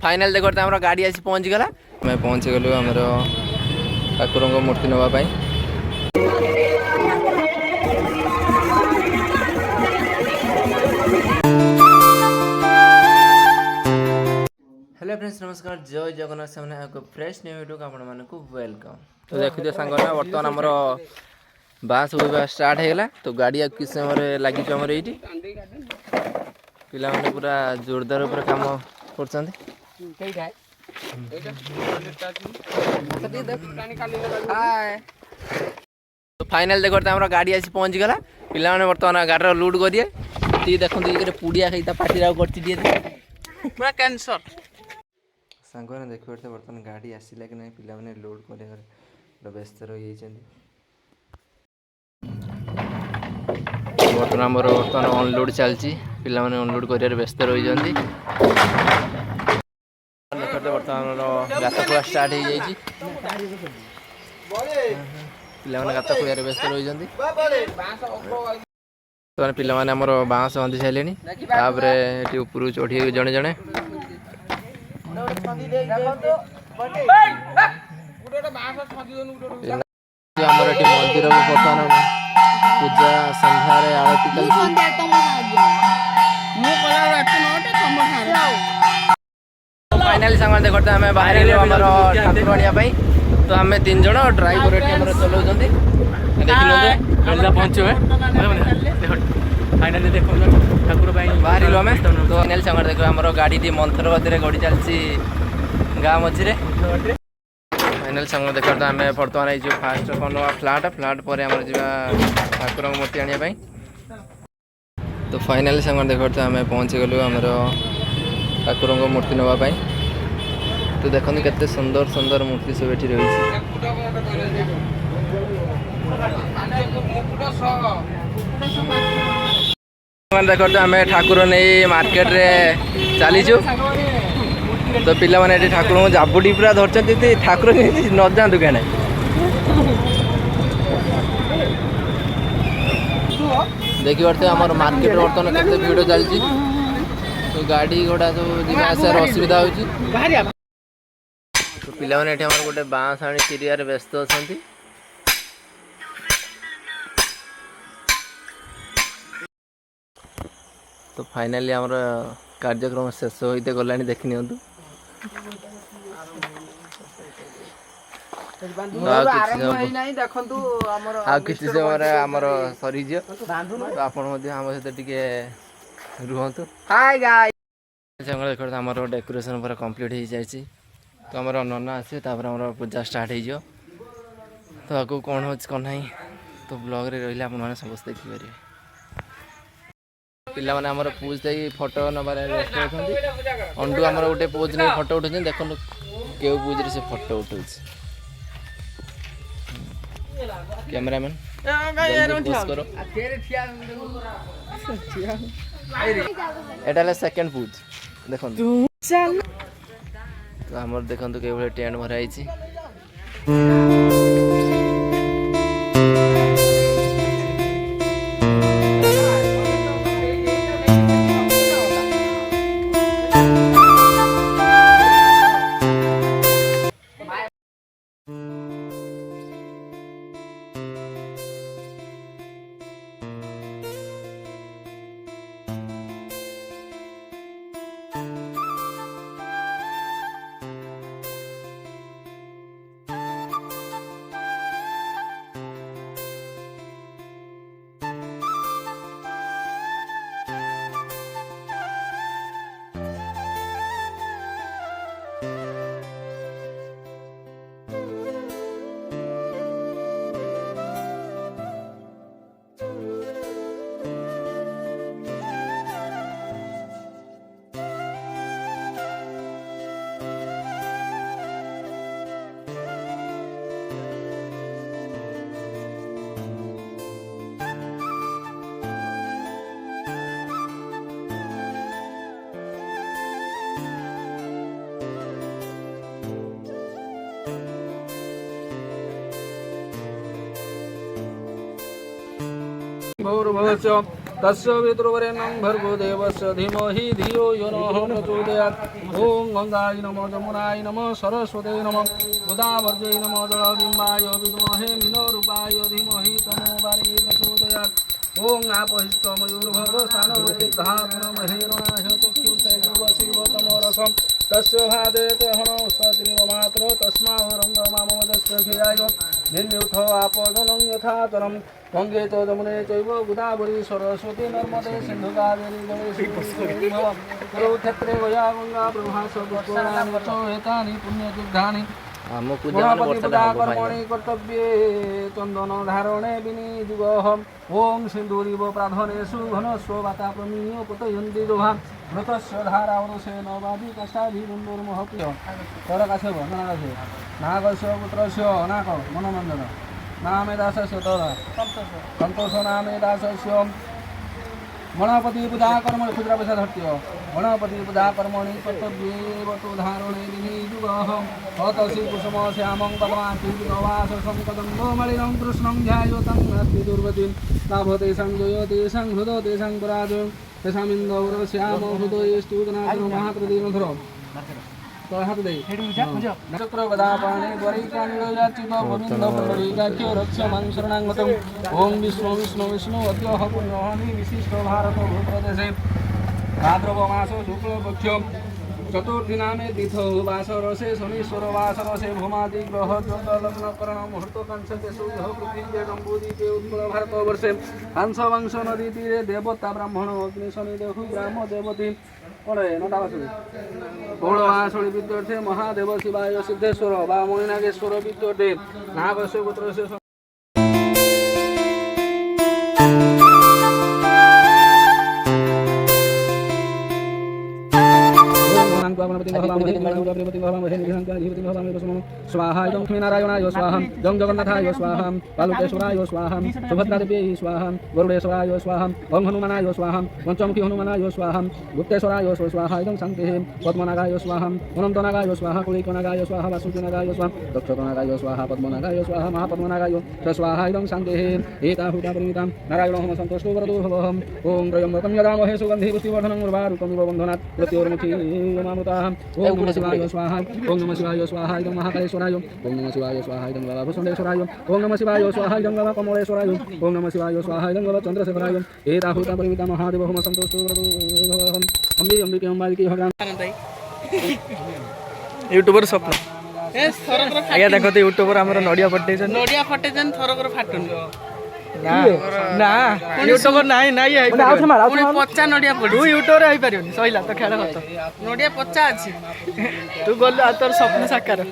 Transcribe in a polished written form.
Final देखो आम गाड़ी आसी पहुँच गला मैं पहुँच गलु आम ठाकुर मूर्ति नापी। हेलो फ्रेंड्स नमस्कार जय जगन्नाथ से फ्रेश न्यू वीडियो आपको वेलकम। तो देखिए सांग ना बर्तमान आमर बाँस उड़ा स्टार्ट होगा तो गाड़ी किस समय लगी आमर ये पिला पूरा जोरदार पूरा काम कर। तो फाइनल देखो आम गाड़ी आसी पहुँच गला पिला बर्तमान गाड़ी लोड करिए ती देखते पुड़िया खाई पार्टी पूरा कैंसर सांग ने देख बर्तमान गाड़ी आसला कि नहीं पिला लोड कर व्यस्त रही। बर्तमान बर्तमान अनलोड चलती पिला अनलोड कर व्यस्त रही। बर्तमान गात खोला स्टार्ट हो जाए पिला गात खोल व्यस्त रही। तो पिला बाँस बांधि सारे ऊपर चढ़ी जड़े जड़े मंदिर बर्तमान पूजा संध्यारे आरती फाइनाली सांग देखते आम बाहर ठाकुर आने तो आम 3 जन ड्राइवर ये चलाऊँ पहुँचू फाइनाली देख ठाकुर बाहर आम तो फाइनाली सांग देख आम गाड़ी मंथर गति गड़ी चलती गाँ मझे। फाइनाल सांग देखो आम बर्तमान ये फास्ट कौन फ्लाट फ्लाट पर आम जा ठाकुर मूर्ति आने। तो फाइनाली सांग देखो आम पहुँच गलु आम ठाकुर मूर्ति नापी। तो देखते केते सुंदर सुंदर मूर्ति सब ये रही। देखो आम ठाकुर नहीं मार्केट रे चलीचु तो पिला माने ठाकुर को जाबुड़ी पूरा धरते ठाकुर न जातु क्या देखी पार्थे आम मार्केट बर्तमान केते भिड़ चलती तो गाड़ी घोड़ा सब जावासार असुविधा हो। तो पिला माने गोटे बाँस आनी चिरियार व्यस्त अच्छा। तो फाइनाली आमर कार्यक्रम शेष होते गला देखी नि किसी समय आमर सरी तो आपण आम सहित टे रुहतु। हाय गाइस देख आम डेकोरेशन पूरा कंप्लीट हो जाए तो आम नना आसे आम पूजा स्टार्ट हो तो आगे कौन हो कौन ना तो ब्लॉग रे रही आप समस्त देखिपारे। पिला माने हमर पोज दे फोटो नबार व्यस्त होती अंडू आमर गोटे पोज नहीं फोटो उठाई देख केउ पोज रे से फोटो उठाऊ कैमरामैन करो एटा सेकंड पोज देख तो हमर देखंतु के टेंट भराई छी। बहुत तस्य पितृवरेण्यं भर्गो देवस्य धीमहि धियो यो नः प्रचोदयात् ॐ गङ्गाय नमः जमुनाय नमः सरस्वती नमः गोदावरी नमः जलबिम्बाय विद्महे मीनरूपाय धीमहि तन्नो वारी प्रचोदयात् ॐ आपहिष्टमयूर्भव स्थानवृद्धात्महेरणाय चक्षुषैवशिवतमोरसं तस्य भादेत हनो स्वत्रिवमात्र तस्मारङ्गमामोदस्य धियाय निन्युथ आपदनं यथातरं गङ्गे च जमुने चैव गोदावरी सरस्वती नर्मदे सिन्धु कावेरी गणेशे कुरुक्षेत्रे गया गङ्गा प्रभास पुष्कराणि च एतानि पुण्यतीर्थानि कर्मणि कर्तव्ये चन्दन धारणे विनियुगः ॐ सिन्दूरिव प्राधनेषु घनस्व वाताप्रमीय पुतयन्ति जोहा मृतस्य धारावरसेन वादिकशाभिरुन्दुर्महप्य तरकाशव नागस्य पुत्रस्य नाक मनोनन्दन नामे दासस्य तर सन्तोष नामे दासस्य गणपति पूजा कर्म क्षुद्र पैसा धर्त्य गणपति पूजा कर्मणि कर्तव्ये वतु धारणे विनियुगः हतसि कुसुम श्यामं पद्माक्षिवास संकदम्बो मलिनं कृष्णं ध्यायतं नास्ति दुर्गतिं लाभते संजय तेषां हृदो तेषां पराजयं तेषामिन्दौर श्याम हृदयेष्टुगनाथो महाप्रदीमधुर चक्र गदापाणे द्वरिकानिलयाचित गोविन्द पुण्डरीकाख्य रक्ष्यमां शरणागतं ॐ विष्णु विष्णु विष्णु अद्यः पुण्यहनि विशिष्ट भारत भूप्रदेशे भाद्रवमास शुक्लपक्ष चतुर्थी नामे तिथौ वासरसे शनीश्वर वासरसे भूमादिग्रह ज्योतिर्लग्नकरण मुहूर्तकांक्षकेषु पृथ्वी जम्बूदीपे उत्कल भारतवर्षे हंसवंश नदी तीरे देवता ब्राह्मण अग्नि शनिदेहु ग्राम देवती गौड़वासुरी विद्यर्थे महादेव शिवाय सिद्धेश्वर वा मणिनागेश्वर विद्यर्थे नागस्य पुत्रस्य स्वाहा लक्ष्मीनारायणाय स्वाहा जं जगन्नाथाय स्वाहा बालुकेश्वराय स्वाहा सुभद्रादेव्यै स्वाहा गरुडेश्वराय स्वाहा ओं हनुमानाय स्वाहा पंचमुखी हनुमानाय स्वाहा गुप्तेश्वराय स्वाहा इदं शान्तिः पद्मनागाय स्वाहा अनन्तनागाय स्वाहा कुलिकनागाय स्वाहा वासुकीनागाय स्वाहा दक्षकनागाय स्वाहा पद्मनागाय स्वाहा महापद्मनागाय स्वाहा इदं शान्तिः एताहुता परिमितां नारायणोऽहं सन्तुष्टो वरदो भवहम् ॐ त्र्यम्बकं यजामहे सुगन्धिः पुष्टिवर्धनं उर्वारुकमिव बन्धनात् मृत्योर्मुखी मामृताः ॐ नमः शिवाय स्वाहा ॐ नमः शिवाय स्वाहा इदं महाकालेश्वराय ॐ नमः शिवाय स्वाहा इदं बाबाभूषणेश्वराय ॐ नमः शिवाय स्वाहा इदं बाबाकमलेश्वराय ॐ नमः शिवाय स्वाहा इदं बाबाचन्द्रशेखराय एताहुता परिमिता महादेवः सन्तुष्टो वरदो भवहम् अम्बिके अम्बालिके भगवान् यूट्यूबर स्वप्न आज्ञा देखते यूट्यूबर आमर नड़िया फटे थरकर फाटुन ना ना यूट्यूबर नाही नाही पचा नड़िया पड़ तू यूट्यूबर आई परियोनी सहिला तो खेल खत्म नड़िया पचा अच्छी तू गल तोर स्वप्न साकार